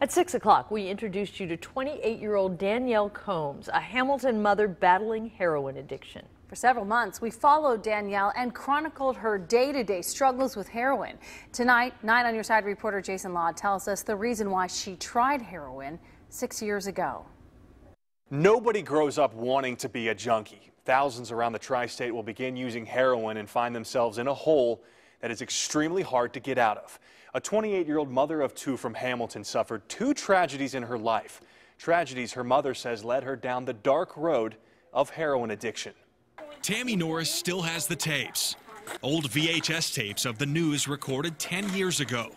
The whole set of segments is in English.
At 6 o'clock, we introduced you to 28-year-old Danielle Combs, a Hamilton mother battling heroin addiction. For several months, we followed Danielle and chronicled her day-to-day struggles with heroin. Tonight, 9 on Your Side reporter Jason Law tells us the reason why she tried heroin 6 years ago. Nobody grows up wanting to be a junkie. Thousands around the tri-state will begin using heroin and find themselves in a hole that is extremely hard to get out of. A 28-year-old mother of 2 from Hamilton suffered 2 tragedies in her life. Tragedies her mother says led her down the dark road of heroin addiction. Tammy Norris still has the tapes. Old VHS tapes of the news recorded 10 years ago.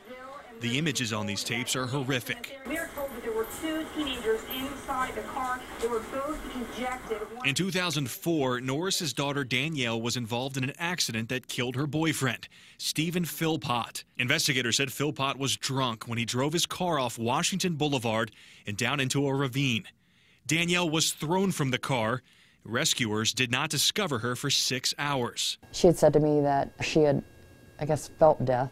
The images on these tapes are horrific. We are told that there were 2 teenagers inside the car. They were both injected. In 2004, Norris's daughter Danielle was involved in an accident that killed her boyfriend, Stephen Philpott. Investigators said Philpott was drunk when he drove his car off Washington Boulevard and down into a ravine. Danielle was thrown from the car. Rescuers did not discover her for 6 hours. She had said to me that she had, I guess, felt death,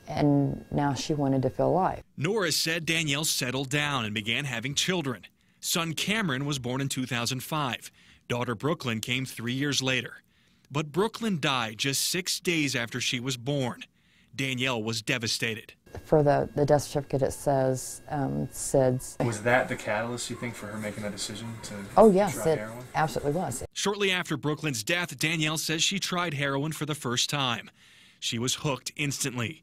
and now she wanted to feel alive. Norris said Danielle settled down and began having children. Son Cameron was born in 2005. Daughter Brooklyn came 3 years later. But Brooklyn died just 6 days after she was born. Danielle was devastated. For the death certificate, it says SIDS. Was that the catalyst, you think, for her making a decision to Oh, yes, try it heroin? absolutely was. Shortly after Brooklyn's death, Danielle says she tried heroin for the first time. She was hooked instantly,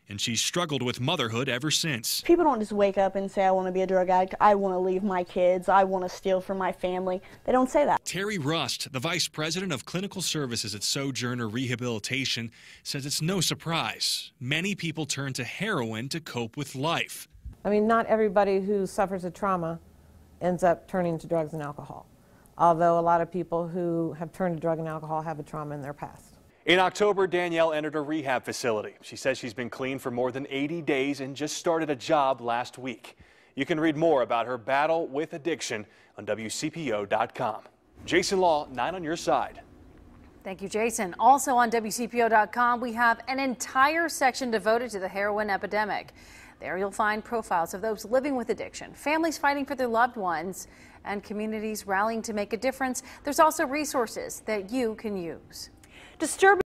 and she's struggled with motherhood ever since. People don't just wake up and say, I want to be a drug addict, I want to leave my kids, I want to steal from my family. They don't say that. Terry Rust, the vice president of clinical services at Sojourner Rehabilitation, says it's no surprise. Many people turn to heroin to cope with life. I mean, not everybody who suffers a trauma ends up turning to drugs and alcohol, although a lot of people who have turned to drug and alcohol have a trauma in their past. In October, Danielle entered a rehab facility. She says she's been clean for more than 80 days and just started a job last week. You can read more about her battle with addiction on WCPO.com. Jason Law, 9 on Your Side. Thank you, Jason. Also on WCPO.com, we have an entire section devoted to the heroin epidemic. There you'll find profiles of those living with addiction, families fighting for their loved ones, and communities rallying to make a difference. There's also resources that you can use. Disturbing